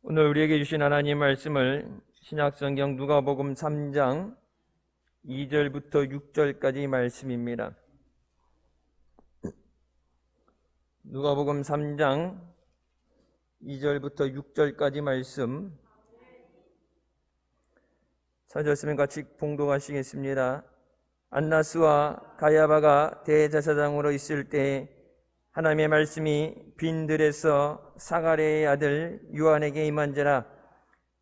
오늘 우리에게 주신 하나님 말씀을 신약성경 누가복음 3장 2절부터 6절까지 말씀입니다. 누가복음 3장 2절부터 6절까지 말씀 찾으시면 같이 봉독하시겠습니다. 안나스와 가야바가 대제사장으로 있을 때 하나님의 말씀이 빈들에서 사가랴의 아들 요한에게 임한지라.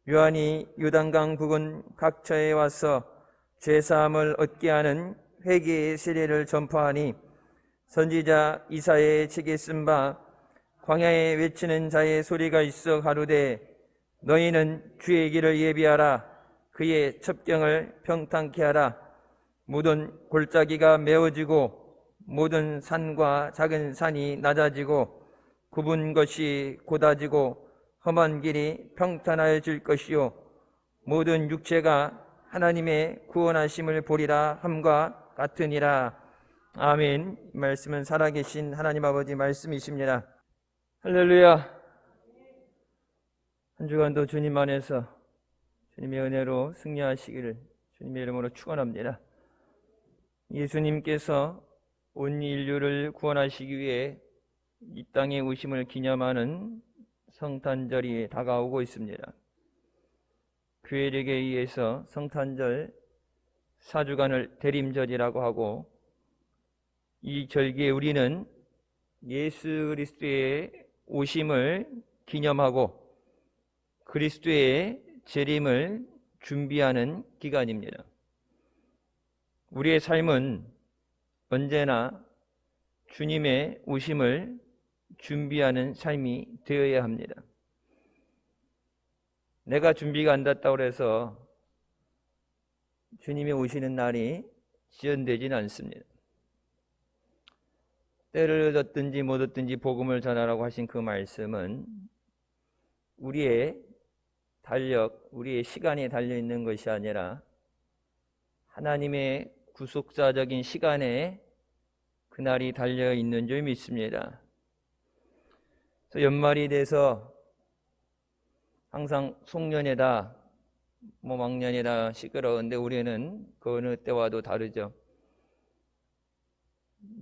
요한이 요단강 부근 각처에 와서 죄사함을 얻게 하는 회개의 세례를 전파하니 선지자 이사야의 책에 쓴 바 광야에 외치는 자의 소리가 있어 가로되 너희는 주의 길을 예비하라. 그의 첩경을 평탄케 하라. 모든 골짜기가 메어지고 모든 산과 작은 산이 낮아지고 굽은 것이 곧아지고 험한 길이 평탄하여질 것이요 모든 육체가 하나님의 구원하심을 보리라 함과 같으니라. 아멘. 이 말씀은 살아계신 하나님 아버지 말씀이십니다. 할렐루야. 한 주간도 주님 안에서 주님의 은혜로 승리하시기를 주님의 이름으로 축원합니다. 예수님께서 온 인류를 구원하시기 위해 이 땅에 오심을 기념하는 성탄절이 다가오고 있습니다. 교회력에 의해서 성탄절 4주간을 대림절이라고 하고, 이 절기에 우리는 예수 그리스도의 오심을 기념하고 그리스도의 재림을 준비하는 기간입니다. 우리의 삶은 언제나 주님의 오심을 준비하는 삶이 되어야 합니다. 내가 준비가 안 됐다고 해서 주님이 오시는 날이 지연되지는 않습니다. 때를 얻든지 못 얻든지 복음을 전하라고 하신 그 말씀은 우리의 달력, 우리의 시간에 달려있는 것이 아니라 하나님의 구속사적인 시간에 그날이 달려있는 줄 믿습니다. 그래서 연말이 돼서 항상 송년회다, 막년이다 시끄러운데 우리는 그 어느 때와도 다르죠.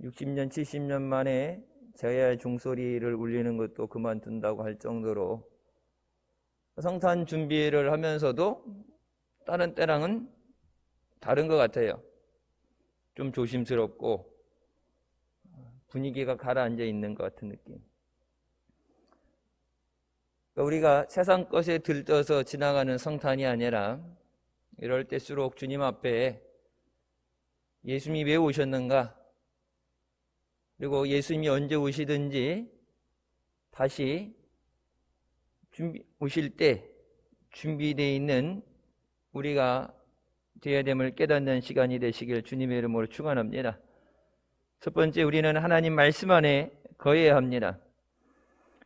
60년, 70년 만에 제야의 종소리를 울리는 것도 그만둔다고 할 정도로 성탄 준비를 하면서도 다른 때랑은 다른 것 같아요. 좀 조심스럽고 분위기가 가라앉아 있는 것 같은 느낌. 그러니까 우리가 세상 것에 들떠서 지나가는 성탄이 아니라 이럴 때수록 주님 앞에 예수님이 왜 오셨는가, 그리고 예수님이 언제 오시든지 다시 오실 때 준비되어 있는 우리가 되어야 됨을 깨닫는 시간이 되시길 주님의 이름으로 축원합니다. 첫 번째, 우리는 하나님 말씀 안에 거해야 합니다.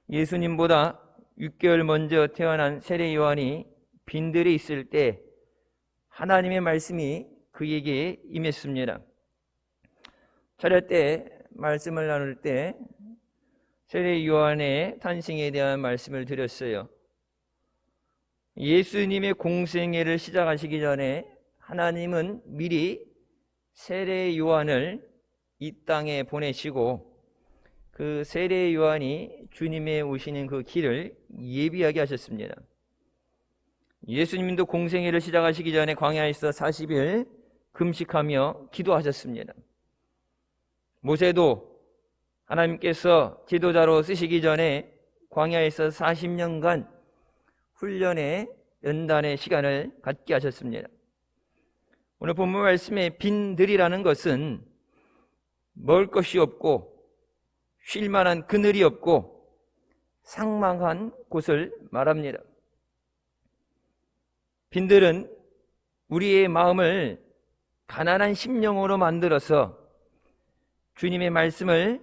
예수님보다 6개월 먼저 태어난 세례 요한이 빈들에 있을 때 하나님의 말씀이 그에게 임했습니다. 차례 때 말씀을 나눌 때 세례 요한의 탄생에 대한 말씀을 드렸어요. 예수님의 공생애를 시작하시기 전에 하나님은 미리 세례 요한을 이 땅에 보내시고 그 세례 요한이 주님의 오시는 그 길을 예비하게 하셨습니다. 예수님도 공생애를 시작하시기 전에 광야에서 40일 금식하며 기도하셨습니다. 모세도 하나님께서 지도자로 쓰시기 전에 광야에서 40년간 훈련의 연단의 시간을 갖게 하셨습니다. 오늘 본문 말씀에 빈들이라는 것은 먹을 것이 없고 쉴 만한 그늘이 없고 상망한 곳을 말합니다. 빈들은 우리의 마음을 가난한 심령으로 만들어서 주님의 말씀을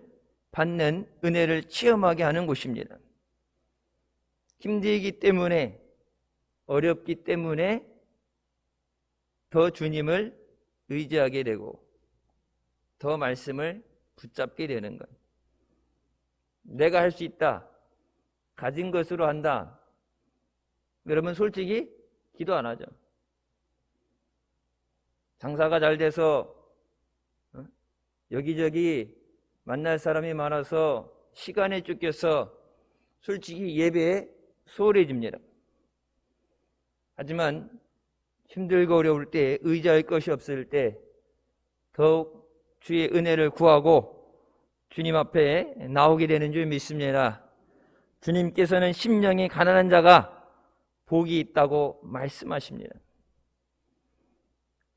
받는 은혜를 체험하게 하는 곳입니다. 힘들기 때문에, 어렵기 때문에 더 주님을 의지하게 되고 더 말씀을 붙잡게 되는 것. 내가 할 수 있다, 가진 것으로 한다, 여러분 솔직히 기도 안 하죠. 장사가 잘 돼서 여기저기 만날 사람이 많아서 시간에 쫓겨서 솔직히 예배에 소홀해집니다. 하지만 힘들고 어려울 때, 의지할 것이 없을 때 더욱 주의 은혜를 구하고 주님 앞에 나오게 되는 줄 믿습니다. 주님께서는 심령이 가난한 자가 복이 있다고 말씀하십니다.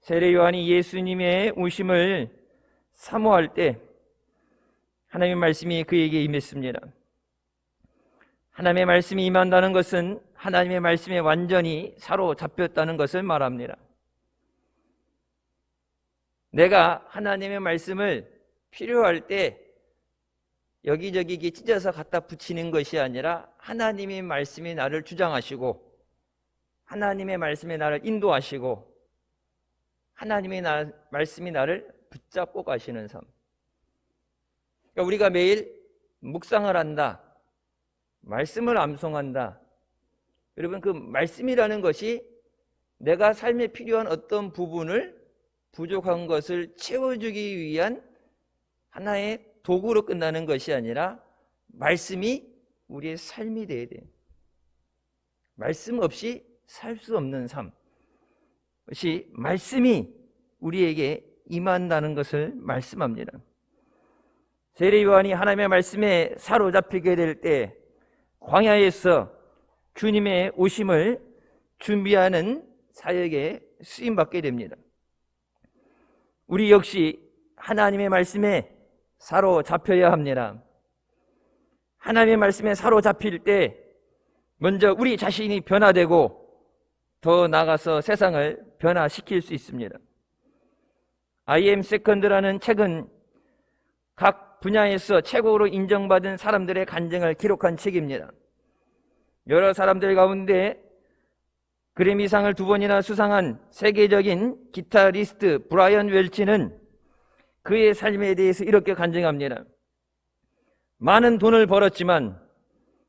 세례 요한이 예수님의 오심을 사모할 때 하나님의 말씀이 그에게 임했습니다. 하나님의 말씀이 임한다는 것은 하나님의 말씀에 완전히 사로잡혔다는 것을 말합니다. 내가 하나님의 말씀을 필요할 때 여기저기 찢어서 갖다 붙이는 것이 아니라 하나님의 말씀이 나를 주장하시고 하나님의 말씀이 나를 인도하시고 하나님의 말씀이 나를 붙잡고 가시는 삶. 그러니까 우리가 매일 묵상을 한다, 말씀을 암송한다. 여러분, 그 말씀이라는 것이 내가 삶에 필요한 어떤 부분을, 부족한 것을 채워주기 위한 하나의 도구로 끝나는 것이 아니라 말씀이 우리의 삶이 되어야 돼요. 말씀 없이 살 수 없는 삶. 그것이 말씀이 우리에게 임한다는 것을 말씀합니다. 세례 요한이 하나님의 말씀에 사로잡히게 될 때 광야에서 주님의 오심을 준비하는 사역에 쓰임받게 됩니다. 우리 역시 하나님의 말씀에 사로잡혀야 합니다. 하나님의 말씀에 사로잡힐 때 먼저 우리 자신이 변화되고 더 나아가서 세상을 변화시킬 수 있습니다. I am second라는 책은 각 분야에서 최고로 인정받은 사람들의 간증을 기록한 책입니다. 여러 사람들 가운데 그래미상을 2번이나 수상한 세계적인 기타리스트 브라이언 웰치는 그의 삶에 대해서 이렇게 간증합니다. 많은 돈을 벌었지만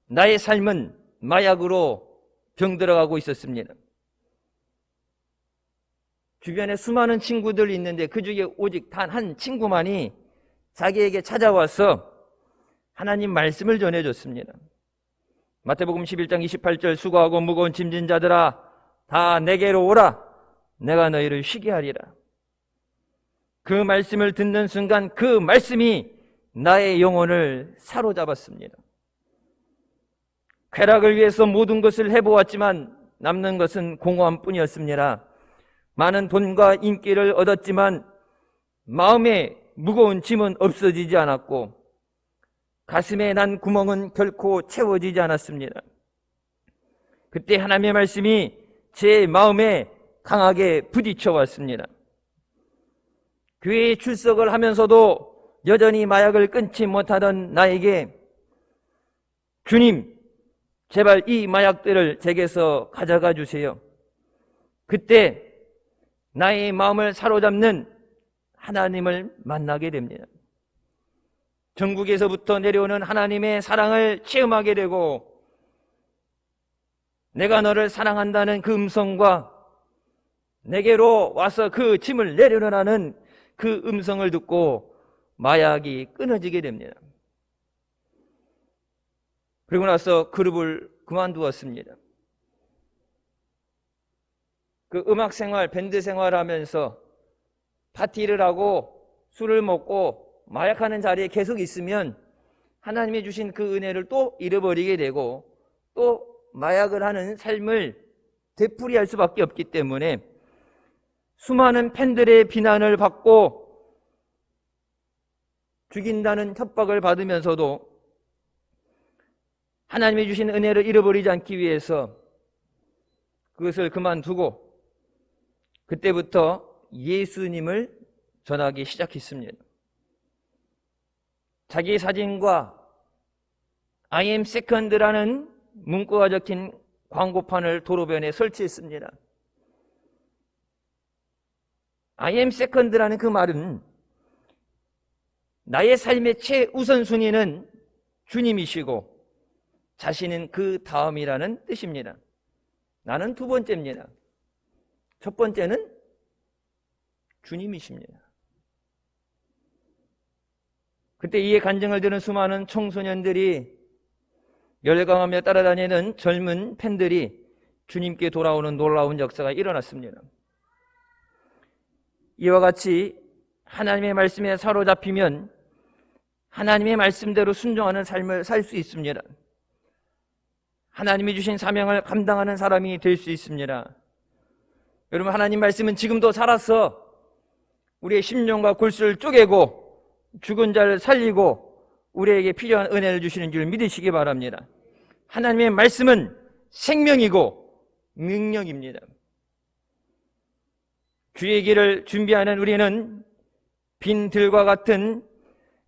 나의 삶은 마약으로 병들어가고 있었습니다. 주변에 수많은 친구들이 있는데 그 중에 오직 단 한 친구만이 자기에게 찾아와서 하나님 말씀을 전해줬습니다. 마태복음 11장 28절 수고하고 무거운 짐진 자들아 다 내게로 오라 내가 너희를 쉬게 하리라. 그 말씀을 듣는 순간 그 말씀이 나의 영혼을 사로잡았습니다. 쾌락을 위해서 모든 것을 해보았지만 남는 것은 공허함 뿐이었습니다. 많은 돈과 인기를 얻었지만 마음에 무거운 짐은 없어지지 않았고 가슴에 난 구멍은 결코 채워지지 않았습니다. 그때 하나님의 말씀이 제 마음에 강하게 부딪혀 왔습니다. 교회에 출석을 하면서도 여전히 마약을 끊지 못하던 나에게 주님, 제발 이 마약들을 제게서 가져가 주세요. 그때 나의 마음을 사로잡는 하나님을 만나게 됩니다. 전국에서부터 내려오는 하나님의 사랑을 체험하게 되고 내가 너를 사랑한다는 그 음성과 내게로 와서 그 짐을 내려놓으라는 그 음성을 듣고 마약이 끊어지게 됩니다. 그리고 나서 그룹을 그만두었습니다. 그 음악 생활, 밴드 생활하면서 파티를 하고 술을 먹고 마약하는 자리에 계속 있으면 하나님이 주신 그 은혜를 또 잃어버리게 되고 또 마약을 하는 삶을 되풀이할 수밖에 없기 때문에 수많은 팬들의 비난을 받고 죽인다는 협박을 받으면서도 하나님이 주신 은혜를 잃어버리지 않기 위해서 그것을 그만두고 그때부터 예수님을 전하기 시작했습니다. 자기 사진과 I am second라는 문구가 적힌 광고판을 도로변에 설치했습니다. I am second라는 그 말은 나의 삶의 최우선순위는 주님이시고 자신은 그 다음이라는 뜻입니다. 나는 두 번째입니다. 첫 번째는 주님이십니다. 그때 이에 간증을 들은 수많은 청소년들이 열광하며 따라다니는 젊은 팬들이 주님께 돌아오는 놀라운 역사가 일어났습니다. 이와 같이 하나님의 말씀에 사로잡히면 하나님의 말씀대로 순종하는 삶을 살 수 있습니다. 하나님이 주신 사명을 감당하는 사람이 될 수 있습니다. 여러분, 하나님 말씀은 지금도 살아서 우리의 심령과 골수를 쪼개고 죽은 자를 살리고 우리에게 필요한 은혜를 주시는 줄 믿으시기 바랍니다. 하나님의 말씀은 생명이고 능력입니다. 주의 길을 준비하는 우리는 빈 들과 같은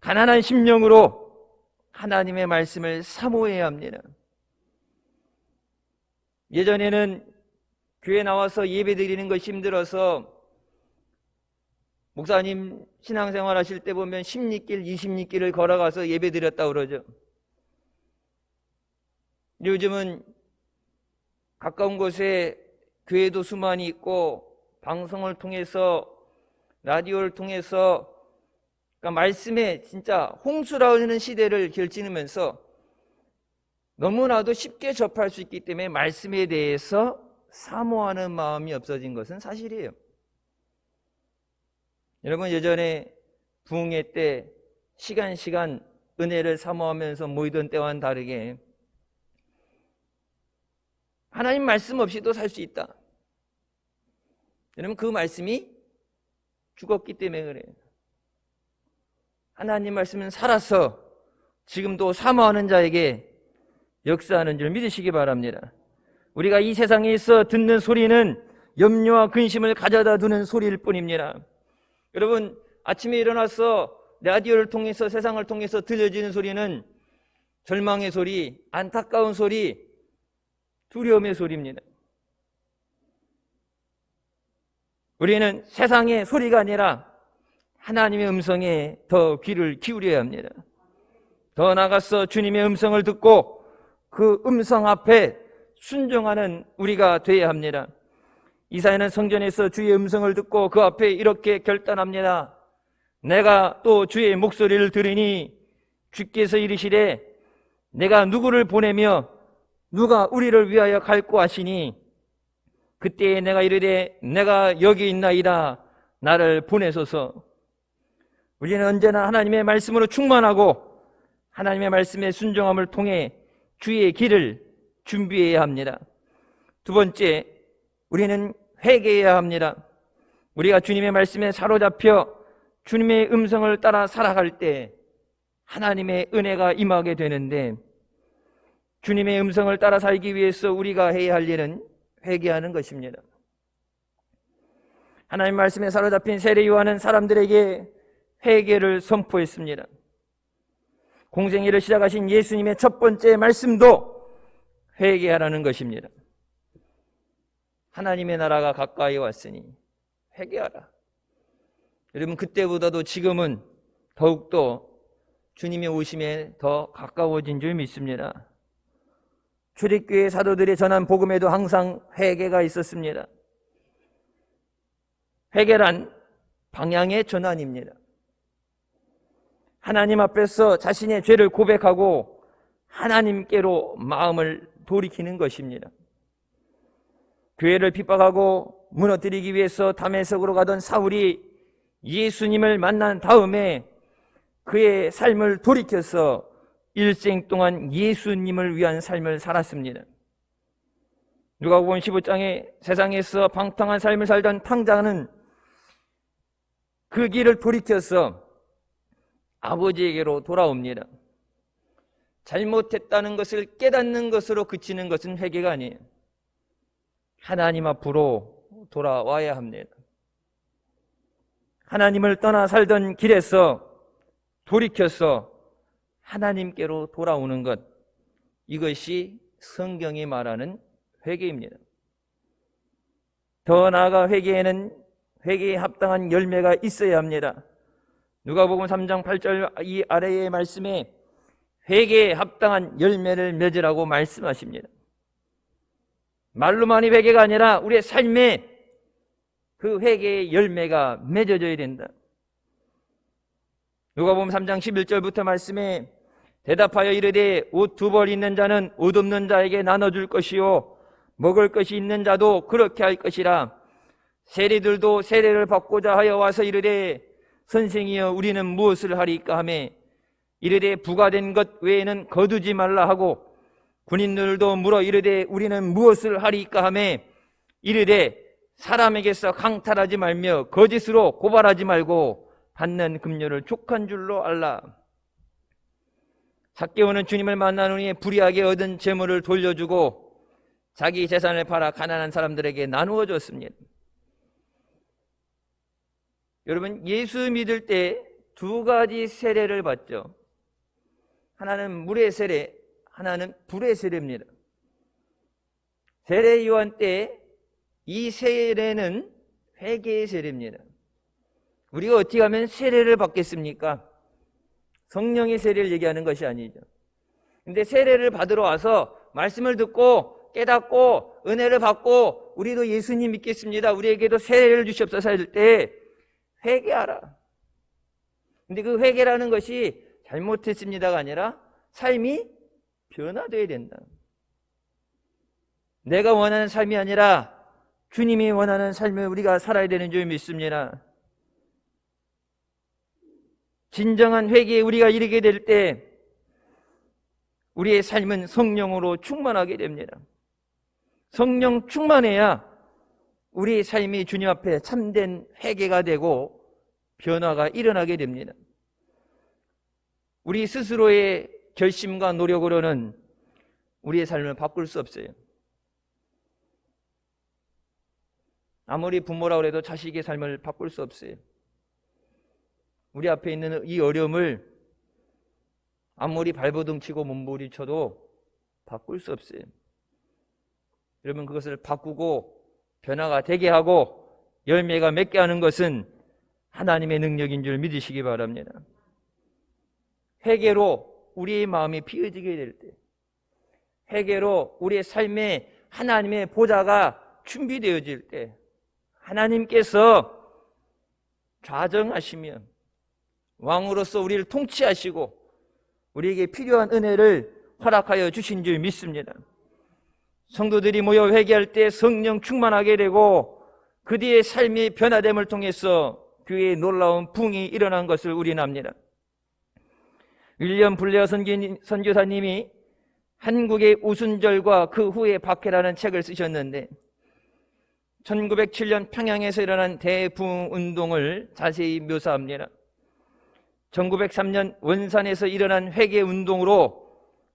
가난한 심령으로 하나님의 말씀을 사모해야 합니다. 예전에는 교회 나와서 예배 드리는 것이 힘들어서 목사님 신앙생활 하실 때 보면 10리길, 20리길을 걸어가서 예배 드렸다고 그러죠. 요즘은 가까운 곳에 교회도 수많이 있고 방송을 통해서 라디오를 통해서 그러니까 말씀에 진짜 홍수라는 시대를 결지으면서 너무나도 쉽게 접할 수 있기 때문에 말씀에 대해서 사모하는 마음이 없어진 것은 사실이에요. 여러분, 예전에 부흥회 때 시간 은혜를 사모하면서 모이던 때와는 다르게 하나님 말씀 없이도 살 수 있다. 여러분, 그 말씀이 죽었기 때문에 그래요. 하나님 말씀은 살아서 지금도 사모하는 자에게 역사하는 줄 믿으시기 바랍니다. 우리가 이 세상에 있어 듣는 소리는 염려와 근심을 가져다 두는 소리일 뿐입니다. 여러분, 아침에 일어나서 라디오를 통해서 세상을 통해서 들려지는 소리는 절망의 소리, 안타까운 소리, 두려움의 소리입니다. 우리는 세상의 소리가 아니라 하나님의 음성에 더 귀를 기울여야 합니다. 더 나아가서 주님의 음성을 듣고 그 음성 앞에 순종하는 우리가 되어야 합니다. 이사야는 성전에서 주의 음성을 듣고 그 앞에 이렇게 결단합니다. 내가 또 주의 목소리를 들으니 주께서 이르시되 내가 누구를 보내며 누가 우리를 위하여 갈고 하시니 그때에 내가 이르되 내가 여기 있나이다. 나를 보내소서. 우리는 언제나 하나님의 말씀으로 충만하고 하나님의 말씀의 순종함을 통해 주의 길을 준비해야 합니다. 두 번째, 우리는 회개해야 합니다. 우리가 주님의 말씀에 사로잡혀 주님의 음성을 따라 살아갈 때 하나님의 은혜가 임하게 되는데, 주님의 음성을 따라 살기 위해서 우리가 해야 할 일은 회개하는 것입니다. 하나님 말씀에 사로잡힌 세례 요한은 사람들에게 회개를 선포했습니다. 공생애를 시작하신 예수님의 첫 번째 말씀도 회개하라는 것입니다. 하나님의 나라가 가까이 왔으니 회개하라. 여러분, 그때보다도 지금은 더욱더 주님의 오심에 더 가까워진 줄 믿습니다. 초대교회 사도들의 전한 복음에도 항상 회개가 있었습니다. 회개란 방향의 전환입니다. 하나님 앞에서 자신의 죄를 고백하고 하나님께로 마음을 돌이키는 것입니다. 교회를 핍박하고 무너뜨리기 위해서 다메섹으로 가던 사울이 예수님을 만난 다음에 그의 삶을 돌이켜서 일생 동안 예수님을 위한 삶을 살았습니다. 누가복음 15장에 세상에서 방탕한 삶을 살던 탕자는 그 길을 돌이켜서 아버지에게로 돌아옵니다. 잘못했다는 것을 깨닫는 것으로 그치는 것은 회개가 아니에요. 하나님 앞으로 돌아와야 합니다. 하나님을 떠나 살던 길에서 돌이켜서 하나님께로 돌아오는 것, 이것이 성경이 말하는 회개입니다. 더 나아가 회개에는 회개에 합당한 열매가 있어야 합니다. 누가복음 3장 8절 이 아래의 말씀에 회개에 합당한 열매를 맺으라고 말씀하십니다. 말로만이 회개가 아니라 우리의 삶에 그 회개의 열매가 맺어져야 된다. 누가복음 3장 11절부터 말씀에 대답하여 이르되 옷 2벌 있는 자는 옷 없는 자에게 나눠줄 것이요 먹을 것이 있는 자도 그렇게 할 것이라. 세리들도 세례를 받고자 하여 와서 이르되 선생이여 우리는 무엇을 하리까 하매 이르되 부과된 것 외에는 거두지 말라 하고 군인들도 물어 이르되 우리는 무엇을 하리까 하매 이르되 사람에게서 강탈하지 말며 거짓으로 고발하지 말고 받는 금료를 족한 줄로 알라. 삭개오는 주님을 만난 후에 불의하게 얻은 재물을 돌려주고 자기 재산을 팔아 가난한 사람들에게 나누어 줬습니다. 여러분, 예수 믿을 때 2가지 세례를 받죠. 하나는 물의 세례, 하나는 불의 세례입니다. 세례 요한 때 이 세례는 회개의 세례입니다. 우리가 어떻게 하면 세례를 받겠습니까? 성령의 세례를 얘기하는 것이 아니죠. 근데 세례를 받으러 와서 말씀을 듣고 깨닫고 은혜를 받고 우리도 예수님 믿겠습니다, 우리에게도 세례를 주시옵소서 할 때 회개하라. 근데 그 회개라는 것이 잘못했습니다가 아니라 삶이 변화되어야 된다. 내가 원하는 삶이 아니라 주님이 원하는 삶을 우리가 살아야 되는 줄 믿습니다. 진정한 회개에 우리가 이르게 될 때 우리의 삶은 성령으로 충만하게 됩니다. 성령 충만해야 우리의 삶이 주님 앞에 참된 회개가 되고 변화가 일어나게 됩니다. 우리 스스로의 결심과 노력으로는 우리의 삶을 바꿀 수 없어요. 아무리 부모라고 해도 자식의 삶을 바꿀 수 없어요. 우리 앞에 있는 이 어려움을 아무리 발버둥 치고 몸부림쳐도 바꿀 수 없어요. 여러분, 그것을 바꾸고 변화가 되게 하고 열매가 맺게 하는 것은 하나님의 능력인 줄 믿으시기 바랍니다. 회개로 우리의 마음이 피어지게 될 때, 회개로 우리의 삶에 하나님의 보좌가 준비되어질 때, 하나님께서 좌정하시면 왕으로서 우리를 통치하시고 우리에게 필요한 은혜를 허락하여 주신 줄 믿습니다. 성도들이 모여 회개할 때 성령 충만하게 되고 그 뒤에 삶이 변화됨을 통해서 교회에 놀라운 부흥이 일어난 것을 우리는 압니다. 윌리엄 블레어 선교사님이 한국의 오순절과 그 후의 박해라는 책을 쓰셨는데 1907년 평양에서 일어난 대부흥 운동을 자세히 묘사합니다. 1903년 원산에서 일어난 회개 운동으로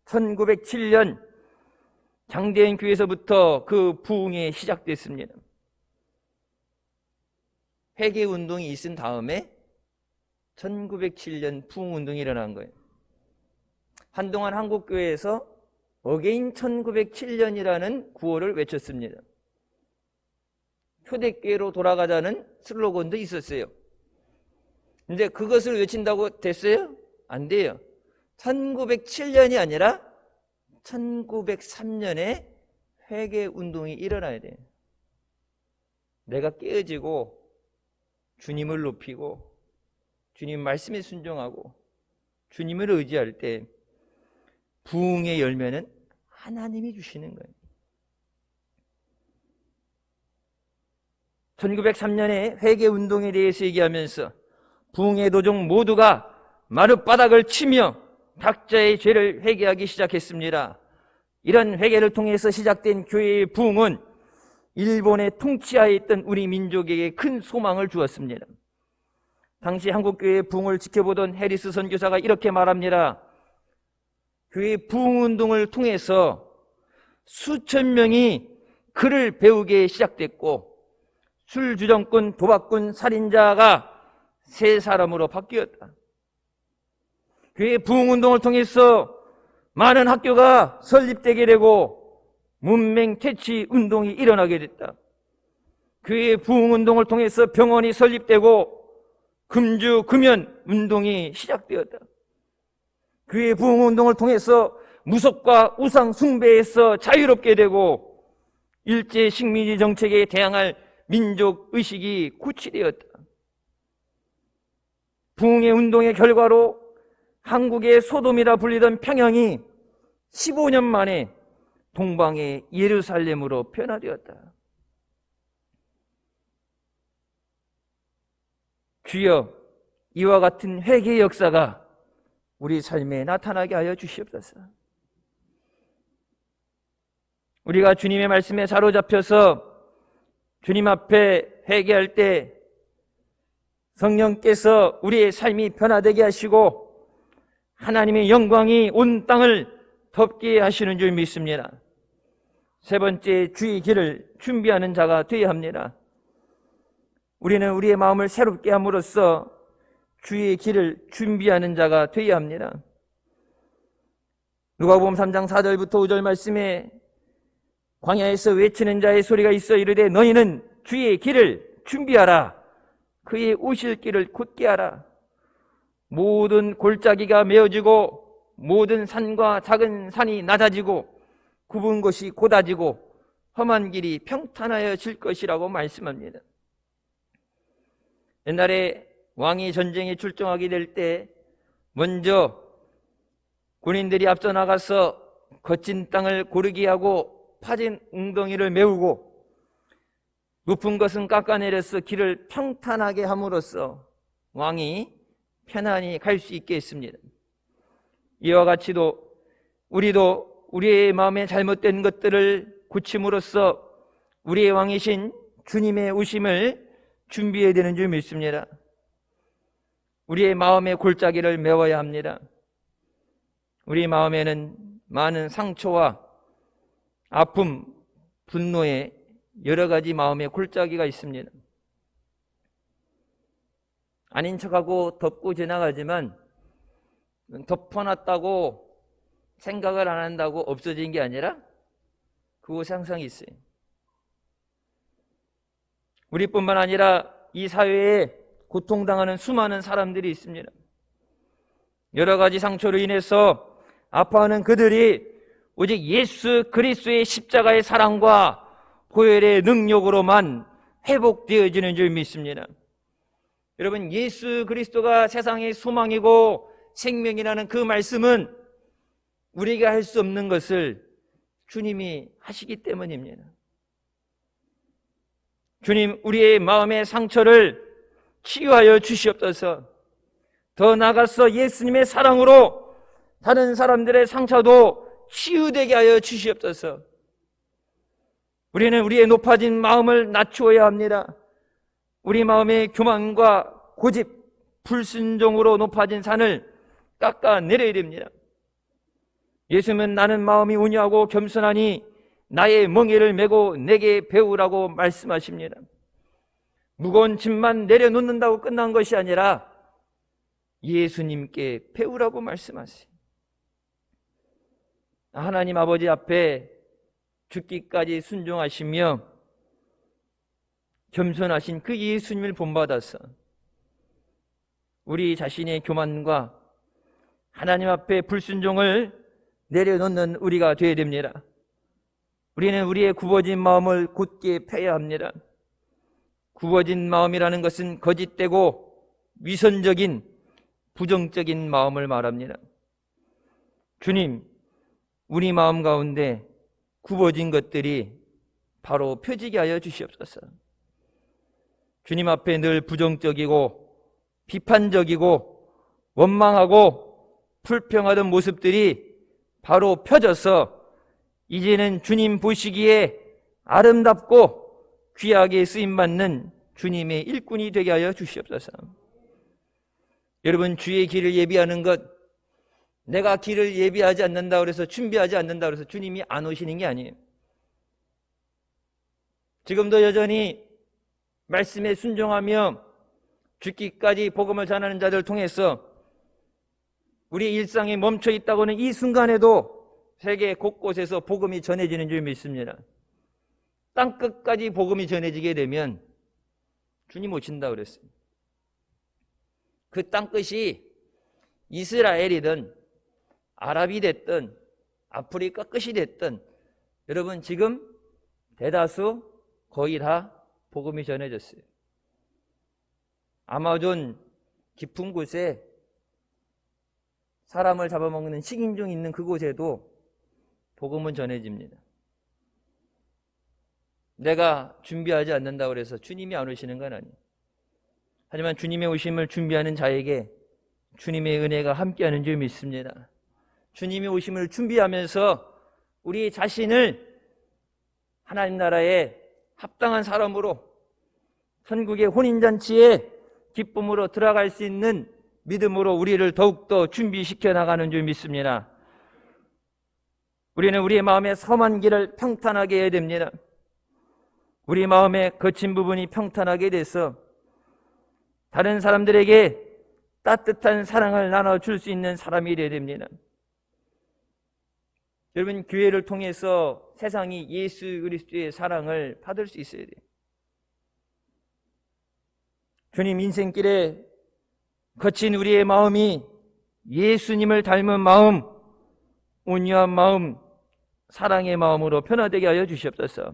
1907년 장대인 교회에서부터 그 부흥이 시작됐습니다. 회개 운동이 있은 다음에 1907년 부흥 운동이 일어난 거예요. 한동안 한국교회에서 어게인 1907년이라는 구호를 외쳤습니다. 초대교회로 돌아가자는 슬로건도 있었어요. 근데 그것을 외친다고 됐어요? 안 돼요. 1907년이 아니라 1903년에 회개 운동이 일어나야 돼요. 내가 깨어지고 주님을 높이고 주님 말씀에 순종하고 주님을 의지할 때 부흥의 열매는 하나님이 주시는 거예요. 1903년에 회개 운동에 대해서 얘기하면서 부흥의 도종 모두가 마룻바닥을 치며 각자의 죄를 회개하기 시작했습니다. 이런 회개를 통해서 시작된 교회의 부흥은 일본의 통치하에 있던 우리 민족에게 큰 소망을 주었습니다. 당시 한국교회의 부흥을 지켜보던 해리스 선교사가 이렇게 말합니다. 교회 부흥운동을 통해서 수천 명이 글을 배우게 시작됐고 술주정꾼, 도박꾼, 살인자가 새 사람으로 바뀌었다. 교회 부흥운동을 통해서 많은 학교가 설립되게 되고 문맹 퇴치 운동이 일어나게 됐다. 교회 부흥운동을 통해서 병원이 설립되고 금주 금연 운동이 시작되었다. 교회 부흥운동을 통해서 무속과 우상 숭배에서 자유롭게 되고 일제 식민지 정책에 대항할 민족 의식이 구취되었다. 붕의 운동의 결과로 한국의 소돔이라 불리던 평양이 15년 만에 동방의 예루살렘으로 변화되었다. 주여, 이와 같은 회개의 역사가 우리 삶에 나타나게 하여 주시옵소서. 우리가 주님의 말씀에 사로잡혀서 주님 앞에 회개할 때 성령께서 우리의 삶이 변화되게 하시고 하나님의 영광이 온 땅을 덮게 하시는 줄 믿습니다. 세 번째, 주의 길을 준비하는 자가 되어야 합니다. 우리는 우리의 마음을 새롭게 함으로써 주의 길을 준비하는 자가 되어야 합니다. 누가복음 3장 4절부터 5절 말씀에 광야에서 외치는 자의 소리가 있어 이르되 너희는 주의 길을 준비하라. 그의 오실 길을 곧게 하라. 모든 골짜기가 메어지고 모든 산과 작은 산이 낮아지고 굽은 곳이 곧아지고 험한 길이 평탄하여질 것이라고 말씀합니다. 옛날에 왕이 전쟁에 출정하게 될 때 먼저 군인들이 앞서 나가서 거친 땅을 고르게 하고 파진 웅덩이를 메우고 높은 것은 깎아내려서 길을 평탄하게 함으로써 왕이 편안히 갈 수 있게 했습니다. 이와 같이도 우리도 우리의 마음에 잘못된 것들을 고침으로써 우리의 왕이신 주님의 오심을 준비해야 되는 줄 믿습니다. 우리의 마음의 골짜기를 메워야 합니다. 우리 마음에는 많은 상처와 아픔, 분노의 여러 가지 마음의 골짜기가 있습니다. 아닌 척하고 덮고 지나가지만 덮어놨다고 생각을 안 한다고 없어진 게 아니라 그곳에 항상 있어요. 우리뿐만 아니라 이 사회에 고통당하는 수많은 사람들이 있습니다. 여러 가지 상처로 인해서 아파하는 그들이 오직 예수 그리스도의 십자가의 사랑과 보혈의 능력으로만 회복되어지는 줄 믿습니다. 여러분, 예수 그리스도가 세상의 소망이고 생명이라는 그 말씀은 우리가 할 수 없는 것을 주님이 하시기 때문입니다. 주님, 우리의 마음의 상처를 치유하여 주시옵소서. 더 나아가서 예수님의 사랑으로 다른 사람들의 상처도 치유되게 하여 주시옵소서. 우리는 우리의 높아진 마음을 낮추어야 합니다. 우리 마음의 교만과 고집, 불순종으로 높아진 산을 깎아내려야 됩니다. 예수님은 나는 마음이 온유하고 겸손하니 나의 멍에를 메고 내게 배우라고 말씀하십니다. 무거운 짐만 내려놓는다고 끝난 것이 아니라 예수님께 배우라고 말씀하세요. 하나님 아버지 앞에 죽기까지 순종하시며 겸손하신 그 예수님을 본받아서 우리 자신의 교만과 하나님 앞에 불순종을 내려놓는 우리가 되어야 됩니다. 우리는 우리의 굽어진 마음을 곧게 펴야 합니다. 굽어진 마음이라는 것은 거짓되고 위선적인 부정적인 마음을 말합니다. 주님, 우리 마음 가운데 굽어진 것들이 바로 펴지게 하여 주시옵소서. 주님 앞에 늘 부정적이고 비판적이고 원망하고 불평하던 모습들이 바로 펴져서 이제는 주님 보시기에 아름답고 귀하게 쓰임받는 주님의 일꾼이 되게 하여 주시옵소서. 여러분, 주의 길을 예비하는 것, 내가 길을 예비하지 않는다고 해서 준비하지 않는다고 해서 주님이 안 오시는 게 아니에요. 지금도 여전히 말씀에 순종하며 죽기까지 복음을 전하는 자들을 통해서 우리 일상에 멈춰 있다고는 이 순간에도 세계 곳곳에서 복음이 전해지는 줄 믿습니다. 땅끝까지 복음이 전해지게 되면 주님 오신다고 그랬어요. 그 땅끝이 이스라엘이든 아랍이 됐든 아프리카 끝이 됐든 여러분 지금 대다수 거의 다 복음이 전해졌어요. 아마존 깊은 곳에 사람을 잡아먹는 식인종 있는 그곳에도 복음은 전해집니다. 내가 준비하지 않는다고 해서 주님이 안 오시는 건 아니에요. 하지만 주님의 오심을 준비하는 자에게 주님의 은혜가 함께하는 줄 믿습니다. 주님의 오심을 준비하면서 우리 자신을 하나님 나라에 합당한 사람으로 천국의 혼인잔치에 기쁨으로 들어갈 수 있는 믿음으로 우리를 더욱더 준비시켜 나가는 줄 믿습니다. 우리는 우리의 마음의 험한 길을 평탄하게 해야 됩니다. 우리 마음의 거친 부분이 평탄하게 돼서 다른 사람들에게 따뜻한 사랑을 나눠줄 수 있는 사람이 되어야 됩니다. 여러분, 교회를 통해서 세상이 예수 그리스도의 사랑을 받을 수 있어야 돼요. 주님 인생길에 거친 우리의 마음이 예수님을 닮은 마음, 온유한 마음, 사랑의 마음으로 변화되게 하여 주시옵소서.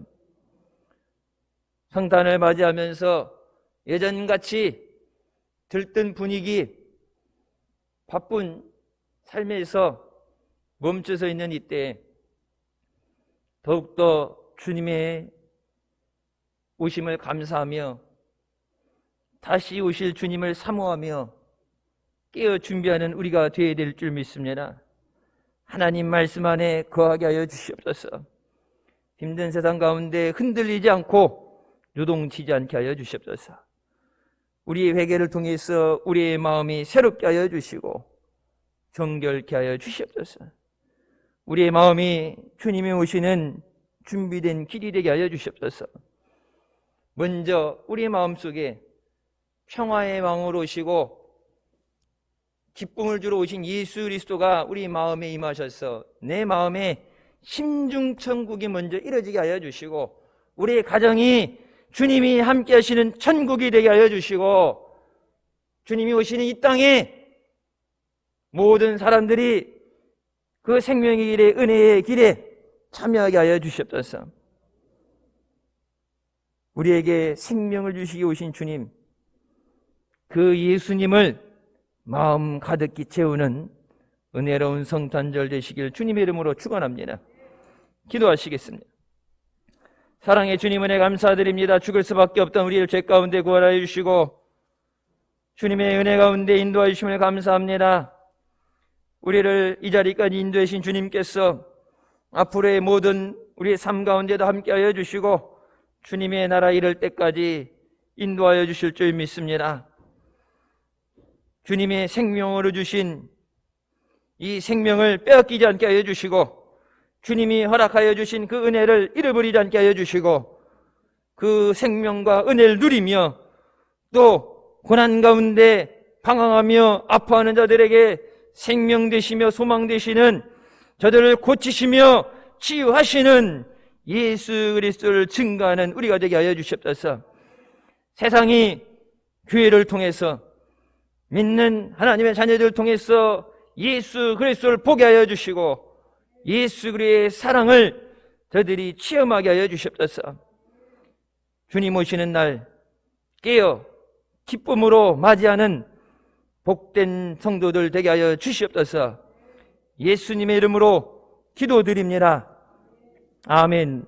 성탄을 맞이하면서 예전같이 들뜬 분위기, 바쁜 삶에서 멈춰서 있는 이때 더욱더 주님의 오심을 감사하며 다시 오실 주님을 사모하며 깨어 준비하는 우리가 되어야 될 줄 믿습니다. 하나님 말씀 안에 거하게 하여 주시옵소서. 힘든 세상 가운데 흔들리지 않고 요동치지 않게 하여 주시옵소서. 우리의 회개를 통해서 우리의 마음이 새롭게 하여 주시고 정결케 하여 주시옵소서. 우리의 마음이 주님이 오시는 준비된 길이 되게 하여 주시옵소서. 먼저 우리 마음속에 평화의 왕으로 오시고 기쁨을 주러 오신 예수 그리스도가 우리 마음에 임하셔서 내 마음에 심중천국이 먼저 이루어지게 하여 주시고 우리의 가정이 주님이 함께 하시는 천국이 되게 하여 주시고 주님이 오시는 이 땅에 모든 사람들이 그 생명의 길에 은혜의 길에 참여하게 하여 주시옵소서. 우리에게 생명을 주시기 오신 주님, 그 예수님을 마음 가득히 채우는 은혜로운 성탄절 되시길 주님의 이름으로 축원합니다. 기도하시겠습니다. 사랑의 주님 은혜 감사드립니다. 죽을 수밖에 없던 우리를 죄 가운데 구원하여 주시고 주님의 은혜 가운데 인도하여 주심을 감사합니다. 우리를 이 자리까지 인도해 주신 주님께서 앞으로의 모든 우리의 삶 가운데도 함께하여 주시고 주님의 나라 이를 때까지 인도하여 주실 줄 믿습니다. 주님의 생명으로 주신 이 생명을 빼앗기지 않게 하여 주시고 주님이 허락하여 주신 그 은혜를 잃어버리지 않게 하여 주시고 그 생명과 은혜를 누리며 또 고난 가운데 방황하며 아파하는 자들에게 생명 되시며 소망 되시는 저들을 고치시며 치유하시는 예수 그리스도를 증거하는 우리가 되게 하여 주시옵소서. 세상이 교회를 통해서 믿는 하나님의 자녀들을 통해서 예수 그리스도를 보게 하여 주시고 예수 그리스도의 사랑을 저들이 체험하게 하여 주시옵소서. 주님 오시는 날 깨어 기쁨으로 맞이하는 복된 성도들 되게 하여 주시옵소서. 예수님의 이름으로 기도드립니다. 아멘.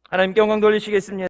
하나님께 영광 돌리시겠습니다.